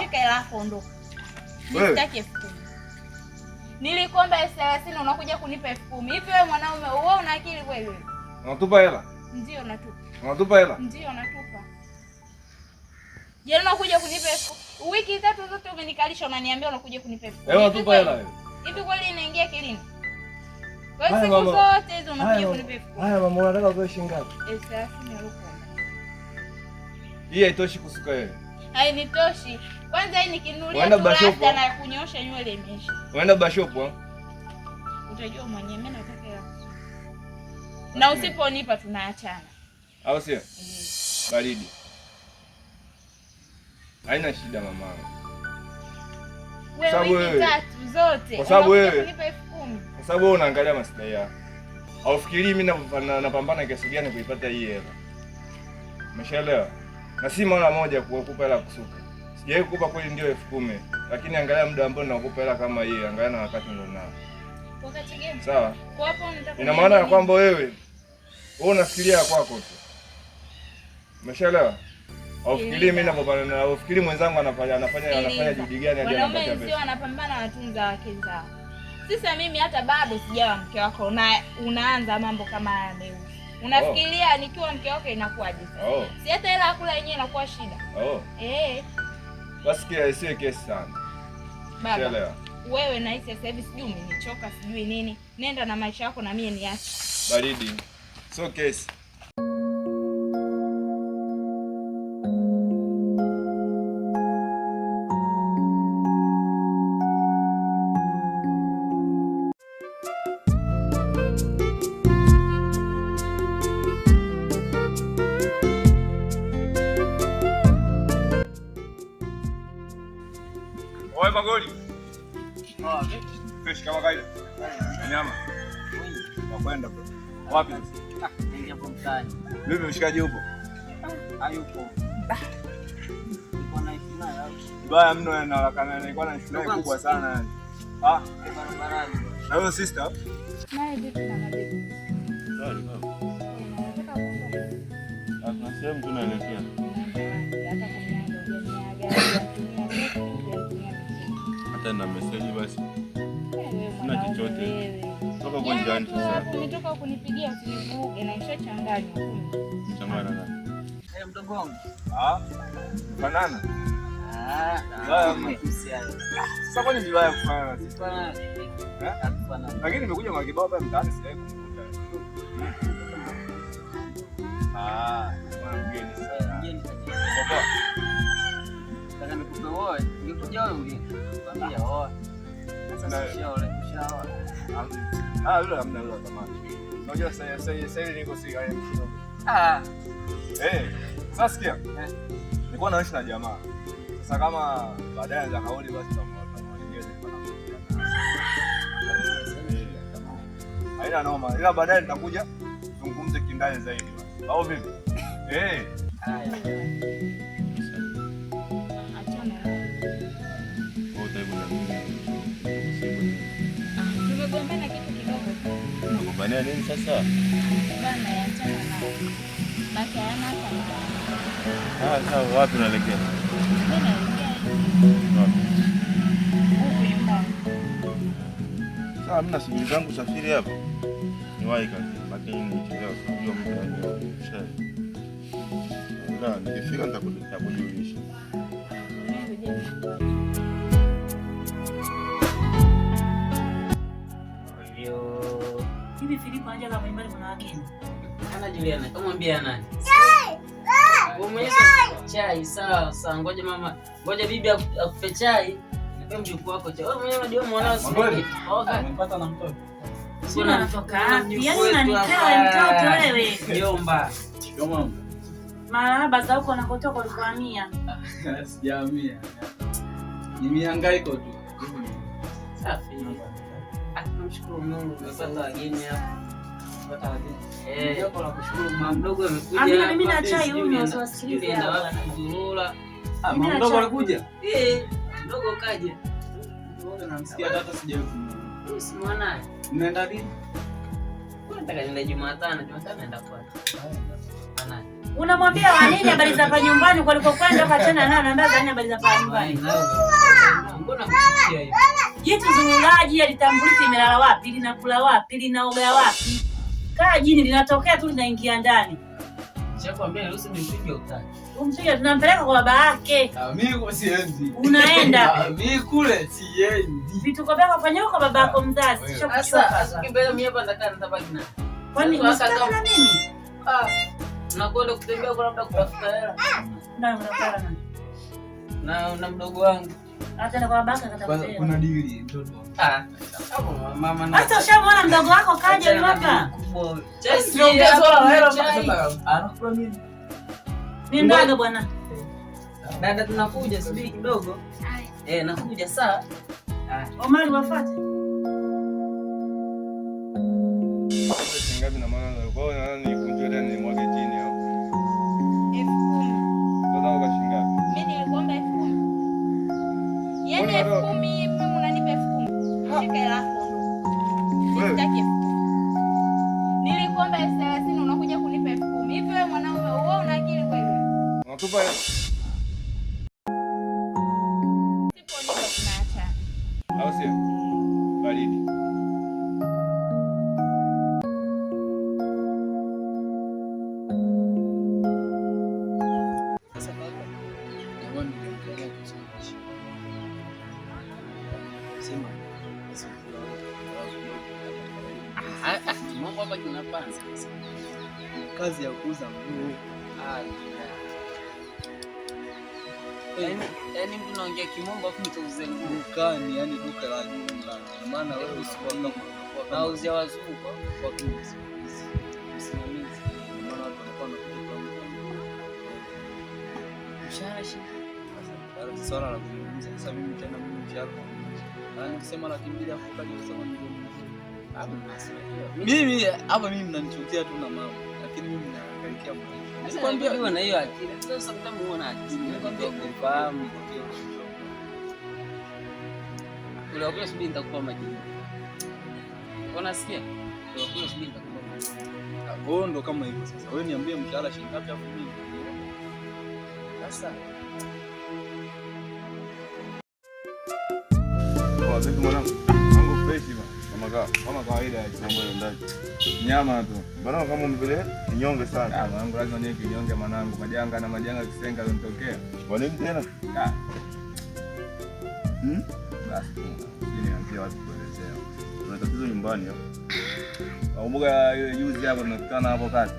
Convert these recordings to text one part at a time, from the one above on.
Shika hela yako ondoka. Nisitaki 10,000. Nilikomba 30 unakuja kunipa 10,000. Hivi wewe mwanaume wewe una akili kweli wewe? Unatupa hela? Ndio natupa. Unatupa hela? Ndio natupa. Je, unakuja kunipa 10,000? Wiki 3 zote umenikalisha unaniambia unakuja kunipa 10,000. Unatupa hela wewe? Hivi kweli inaingia kilini? Wewe siku zote hizo unakuja kunipa 10,000. Haya mama, unataka utoe shilingi ngapi? 30 ruko. Hii haitoshi kusuka wewe. Hainitoshi. Kwanza hii nikinunulia tu rasta na kunyosha nywele imeisha. Unaenda bashopo? Utajua mwenyewe mimi nataka hela. Na usiponipa tunaachana. Au sio? Baridi. Haina shida mama. Wewe wiki 3 zote. Kwa sababu wewe unipa 10,000. Kwa sababu wewe unaangalia maslahi yako. Haufikirii mimi napambana kiasi gani kuipata hii hela. Umeshaelewa? Na si mara moja kukupa hela kusuka. Sijawahi kukupa kweli ndio 10,000, lakini angalia muda ambao nakupa hela kama hii, angalia na wakati ndio nao. Wakati gani? Sawa? Kwa hapo unataka. Ina maana ya kwamba wewe unafikiria kwako tu. Umeshaelewa? Haufikirii mimi napambana na haufikirii mwenzangu anafanya juhudi gani hadi anapata pesa. Wanaume sio wanapambana watunza wake zao. Sasa mimi hata bado sijawa mke wako na unaanza mambo kama haya leo. Unafikiria nikiwa mke wako inakuwaje sasa? Si hata hela ya kula yenyewe inakuwa shida. Basi kia isiwe kesi sana. Baba. Wewe na hisi sasa hivi sijui umenichoka sijui nini. Nenda na maisha yako na mimi niache. Baridi. So kesi. Oe magoli. Fresh kama kaida. Nyama. Wakwenda bro. Wapi? Ndio hapo mtaani. Mimi mshikaji upo? Hayupo. Niko na ifina. Baya mno na lakana nilikuwa na ifina kubwa sana yani. Barabarani. Na wewe sister? Naye vipi na mabibi? Sorry baba. Hata sehemu tunaelekea. Hata kuniangalia hata na message basi. Sina chochote. Toka kwa njani sasa. Umetoka kunipigia usinivuge na ishachanganywa. Changanya nani? Mdogo wangu. Banana. Sasa kwa nini vibaya kufanya? Lakini nimekuja kwa kibao hapa mtaani sasa hivi. Mgeni sana. Mgeni. Baba. Sasa nimekupa wewe, ungekuja wewe ungeniambia oa. Sasa ushaoa. Yule hamna yule tamani. Unajua sasa niko si haya kidogo. Sasa sikia. Nilikuwa naishi na jamaa. Sasa kama baadaye za kauli basi tutamwongea haina noma. Ila baadaye nitakuja tuzungumze kindani zaidi basi. Au vipi? Haya. Tumegombana kitu kidogo. Tumegombania nini sasa? Bana yaachana nao. Baki hayana hata. Sawa, wapi unaelekea? Mimi naelekea. Huko nyumbani. Sawa, mimi na shughuli zangu safiri hapo. Niwahi kazi, lakini nichelewa kujua muda wangu. Ndio, nikifika nitakujulisha. Hivi Filipo anaja kama nyumbani kuna wageni. Ana Juliana, kamwambia nani? Chai, sawa sawa. Ngoja mama, ngoja bibi akupe chai. Nipe mjukuu wako chai. Wewe mwenyewe ndio mwanao sisi. Nimepata na mtoto. Sina natoka. Yaani unanitoa mtoto wewe. Jomba. Jomba. Marahaba za huko nakotoka ulikuhamia. Sijahamia. Ni mihangaiko tu. Safi. Tunamshukuru Mungu tumepata wageni hapa. Tumepata wageni. Ndio kwa kushukuru mama mdogo amekuja. Amina mimi na chai huyu usiwasikilize hapa. Kuzurura. Mama mdogo anakuja? Mdogo kaje. Mdogo namsikia hata sijawahi kumwona. Si mwanae. Mnaenda lini? Nataka niende Jumatano naenda kwake. Ana. Unamwambia wa nini habari za hapa nyumbani kuliko kwenda ukachana naye anaambia za nini habari za hapa nyumbani? Mbona mchukia hivi? Jitu zungulaji alitambuliki imelala wapi, linakula wapi, linaoga wapi? Kaa jini linatokea tu linaingia ndani. Nishakwambia ruhusa nimpige utani. Umpiga tunampeleka kwa baba yake. Mimi kwa siendi. Unaenda. Mimi kule siendi. Vituko vyako fanya huko baba yako mzazi. Sasa ukimbele mimi hapa nitabaki na. Kwani unataka na mimi? Nakwenda kutembea kwa labda kutafuta hela. Ndio unataka na mdogo wangu. Hata na kwa baba yake akatafuta. Kuna dili mtoto. Kama mama na. Hata ushamwona mdogo wako kaja hapa? Anakula nini? Ni ndaga bwana. Dada tunakuja subiri kidogo. Nakuja saa. Omari wafuate. Ngapi na maana kwa hiyo ni kunjole ni mwage chini hapo. 10,000. Ndio kashinga. Mimi niliomba 10,000. Yaani 10,000 hivi unanipa 10,000. Shika hela hapo. Sitaki 10,000. Niliomba 30,000 unakuja kunipa 10,000. Hivi wewe mwanaume wewe una akili kweli? Unatupa Sipo niko tunaacha. au sio? Baridi. Mambo hapa kinapanda. Kazi ya kuuza nguo. Yaani mtu naongea kimombo afu nikauze nguo. Dukani, yani duka la jumla. Maana wewe usikuwa kama nauzia wazungu kwa kimombo. Msimamizi. Maana watu wanakuwa wanakuja mshahara shi. Sasa swala la kuzungumza sasa mimi tena mimi mshahara. Na nikisema 200,000 afu kaja kusema milioni. Mimi hapa mimi mnanichukia tu na mama, lakini mimi naangaikia maisha. Nikwambia wewe na hiyo akili. Sasa sometimes uona akili. Nikwambia kufahamu. Ule wakati subiri nitakupa majibu. Unasikia? Ule wakati subiri nitakupa majibu. Kwa ndo kama hivyo sasa. Wewe niambie mshahara shilingi ngapi hapo mimi. Sasa Kwa vipi mwanangu? Mambo fresh bwana. Kama kawaida ya mambo ya ndani. Nyama tu. Bwana kama umepeleka kinyonge sana. Mwanangu lazima niwe kinyonge mwanangu. Majanga na majanga kisenga yanatokea. Kwa nini tena? Basi. Niambie watu kuelezea. Kuna tatizo nyumbani hapo. Kumbuka ile juzi hapo tunakutana hapo kati.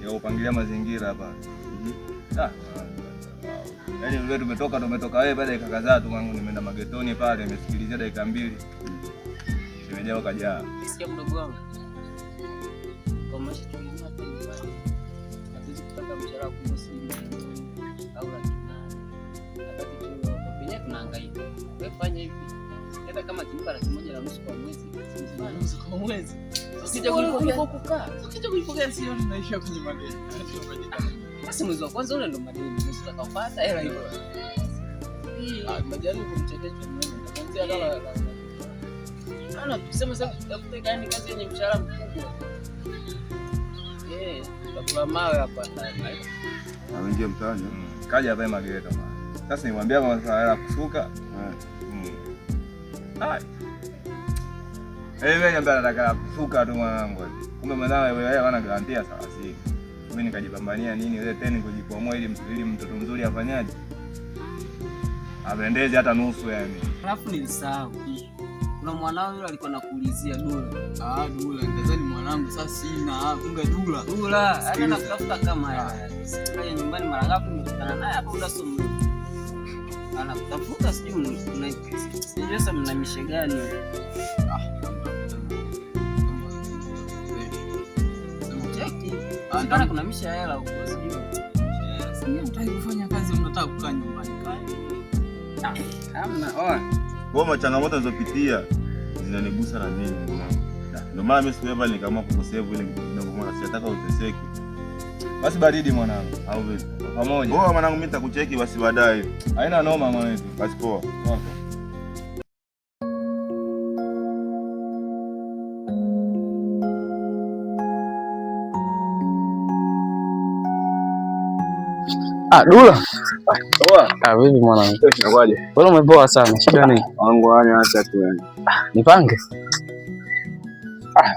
Ya kupangilia mazingira hapa. Yaani wewe tumetoka wewe baada ya dakika kadhaa tu mwanangu nimeenda magetoni pale nimesikilizia dakika 2. Nimejao kajaa. sikia mdogo wangu. Kwa maisha tulikuwa tunafanya. Hatuwezi kupata mshahara kwa simu au laki nane. Hata kitu penye tunahangaika. Wewe fanya hivi. Hata kama kilipa 1.5 kwa mwezi. Kwa mwezi. Usije kulipokukaa. Ukija kulipokea sio tunaisha kwenye madeni. Basi mwezi wa kwanza ule ndo madeni. Mwezi utakapata hela hiyo. Najaribu kumchekesha mwenyewe. Kuanzia dala. Ana tukisema sasa tutafute gani kazi yenye mshahara mkubwa. Tutakula mawe hapa ndani. Anaingia mtaani. Kaja hapa Magereza bwana. Sasa nimwambia masuala ya kusuka. Wewe niambia nataka kusuka tu mwanangu. Kumbe mwanawe wewe hana garantia 30. Mimi nikajipambania nini ile tena kujikwamua ili mtoto mzuri afanyaje? Apendeze hata nusu yani. Alafu nilisahau. Kuna mwanao yule alikuwa anakuulizia Dula. Dula, ndazani mwanangu sasa sina, kumbe Dula. Dula, hata nakutafuta kama haya. Sikaje nyumbani mara ngapi nimekutana naye hapo muda somo. Anakutafuta sijui sijui sasa mna mishe gani. Sasa kuna mishe ya hela huko sijui. Sasa mtaki kufanya kazi mnataka kukaa nyumbani kae. Hamna. Kwa changamoto zilizopitia zinanigusa na mimi mwanangu. Ndio maana mimi siweva nikaamua kukusave ile kidogo mwana sitaka uteseke. Basi baridi mwanangu au vipi? Pamoja. Poa mwanangu mimi nitakucheki basi baadaye. Haina noma mwanangu. Basi poa. Poa. Dula. Poa. Vipi mwanangu? Inakuaje? Wewe umepoa sana. Shida nini? Wangu acha tu yani. Nipange.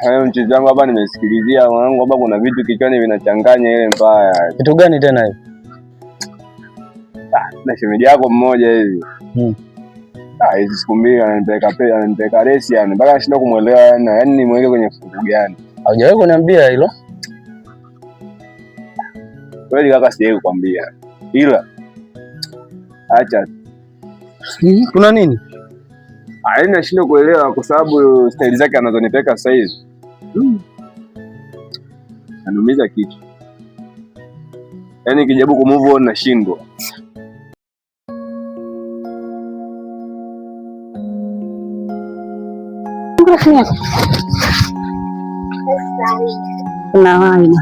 Hayo mchezo wangu hapa nimesikilizia mwanangu hapa kuna vitu kichwani vinachanganya ile mbaya. Kitu gani tena hivi? Na shemeji yako mmoja hivi. Hizi siku mbili ananipeleka resi yani mpaka nashinda kumuelewa yani nimweke kwenye fungu gani. Haujawahi kuniambia hilo? Kweli kaka sijawahi kukwambia. Ila acha. Kuna nini? Yaani nashinda kuelewa kwa sababu staili zake anazonipeka sasa hivi. Anumiza kichwa. Yaani kijaribu kumove on nashindwa. Kuna waina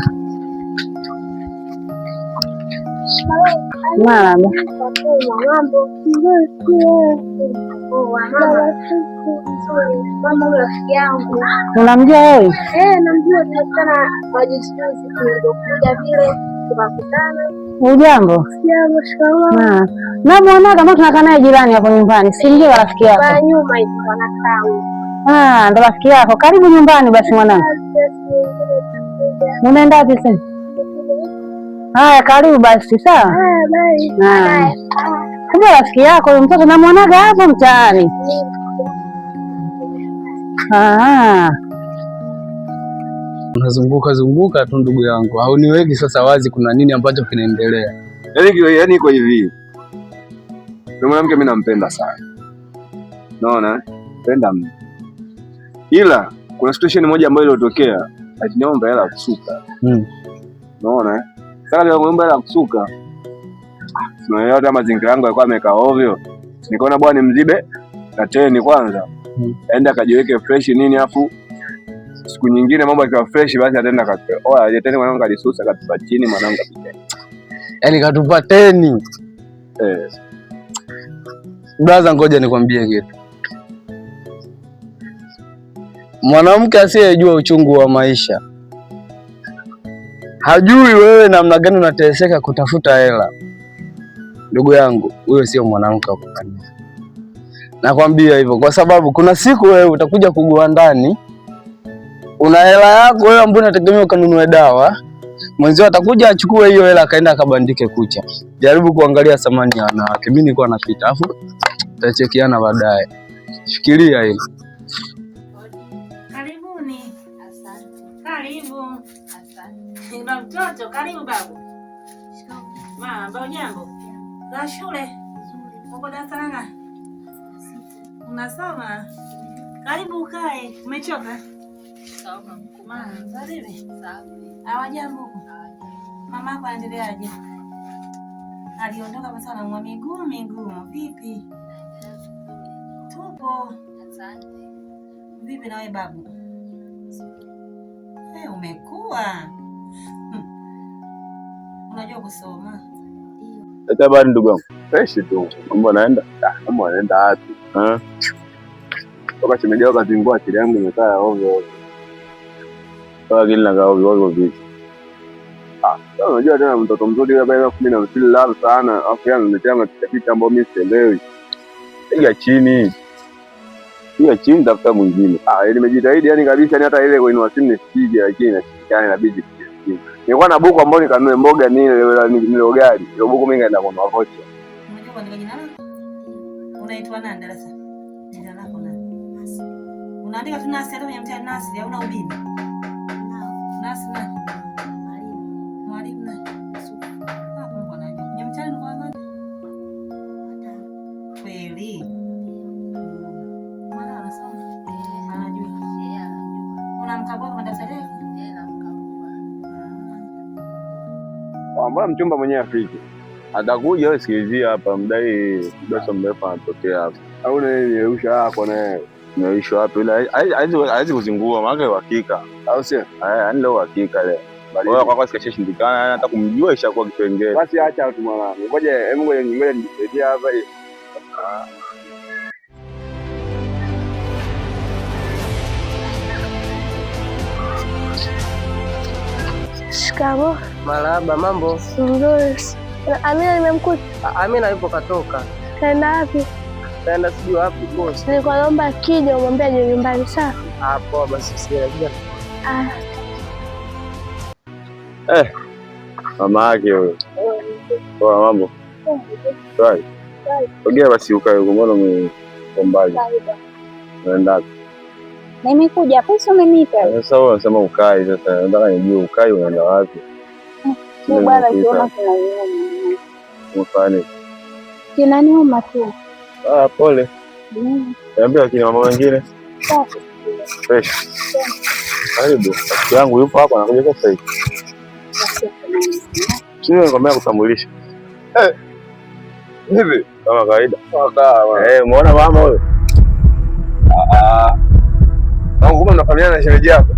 mama unamjua wewe? Namjua, tunakutana majuzi tulikuja vile tukakutana. Ujambo? Sijambo, shikamoo. Namuona kama tunakaa naye jirani hapo nyumbani, si ndio rafiki yako? Kwa nyuma hivi wanakaa. Ndo rafiki yako. Karibu nyumbani basi mwanangu. Unaenda wapi sasa? Haya, karibu basi. Sawa. Haya, bye. Kumbe rafiki yako huyo mtoto namuonaga hapo mtaani. Unazunguka tu ndugu yangu. Hauniweki sasa wazi kuna nini ambacho kinaendelea. Yaani iko hivi. Ndio mwanamke mimi nampenda sana. Unaona? Napenda mimi. Ila kuna situation moja ambayo ilitokea, ati niomba hela kusuka. Unaona? Sasa niomba hela kusuka. Sinaelewa kama mazingira yangu yalikuwa yamekaa ovyo. Nikaona bwana mzibe na teni kwanza. Aenda akajiweke fresh nini afu siku nyingine mambo yakiwa fresh basi ataenda kapewa. Oya, teni mwanangu alisusa katupa chini mwanangu kapita. Yaani katupa teni. Brother, ngoja nikwambie kitu. Mwanamke asiyejua uchungu wa maisha hajui wewe namna gani unateseka kutafuta hela. Ndugu yangu, huyo sio mwanamke wa kufanya. Nakwambia hivyo kwa sababu kuna siku wewe utakuja kugua ndani, una hela yako wewe ambayo unategemea ukanunue dawa, mwenzio atakuja achukue hiyo hela akaenda akabandike kucha. Jaribu kuangalia thamani ya wanawake. Mimi nilikuwa napita, afu tutachekiana baadaye. Fikiria hilo. Karibuni. Asante. Karibu. Asante. Baba mtoto, karibu babu. Mama, baba jambo. Za shule. Uko darasa gani? Unasoma? Karibu ukae. Umechoka? Sawa. Mama, karibu. Sawa. Hawajambo. Mama yako anaendeleaje? Aliondoka basi na mwa miguu. Vipi? Tupo. Asante. Vipi na wewe babu? Umekuwa. Unajua kusoma? Hata bado ndugu yangu. Fresh tu. Mambo naenda. Mambo yanaenda wapi? Toka chimejao kazingua akili yangu imekaa ovyo. Toka kile na ovyo vipi? Sasa unajua tena mtoto mzuri yule bado 10 na msili love sana. Afu yana nimetea matatizo ambayo mimi sielewi. Piga chini. Tafuta mwingine. Nimejitahidi yani kabisa, ni hata ile kuinua simu nisije, lakini nashikana inabidi pia. Nilikuwa na buku ambayo nikanunue mboga nile ugali. Ile buku mimi ngaenda kununua vocha. Unajua kuandika jina lako? Unaitwa nani darasa? Jina lako nani? Nasi. Unaandika tu Nasi hata kwenye mtihani Nasi au una ubibi? Nasi nani? Mwalimu nani? Hapo mbona unajua? Kwenye mtihani ni kwa nani? Kweli. Mbona mchumba mwenyewe afiki? Atakuja wewe, sikilizia hapa mdai dosa mrefu anatokea hapa. Au nimeusha hapo na nimeusha hapo, ila haizi kuzingua maana uhakika. Au sio? Yaani leo uhakika leo. Bora kwa sikashindikana, yani hata kumjua ishakuwa kipengele. Basi acha tu mwanangu. Ngoja nijisaidie hapa hivi. Shikamoo. Marahaba, mambo? Nzuri. Amina nimemkuta. Amina yupo katoka. Kaenda wapi? Kaenda sijui wapi boss. Nilikuwa naomba akija umwambie aje nyumbani sawa? Poa basi sikia. Mama yake huyo. Poa mambo. Sawa. Ongea basi ukae huko, mbona umekombali? Unaenda? Nimekuja hapo sio umeniita. Sasa wewe unasema ukae, sasa nataka nijue ukae unaenda wapi? Ni bwana kiona kinaniuma. Unafanya Kinaniuma tu. Pole. Niambia kina mama wengine. Fresh. Karibu. Rafiki yangu yupo hapa anakuja sasa hivi. Sio nikwambia kutambulisha. Hivi kama kawaida. Umeona mama huyo? Wangu unafanyana na shemeji yako?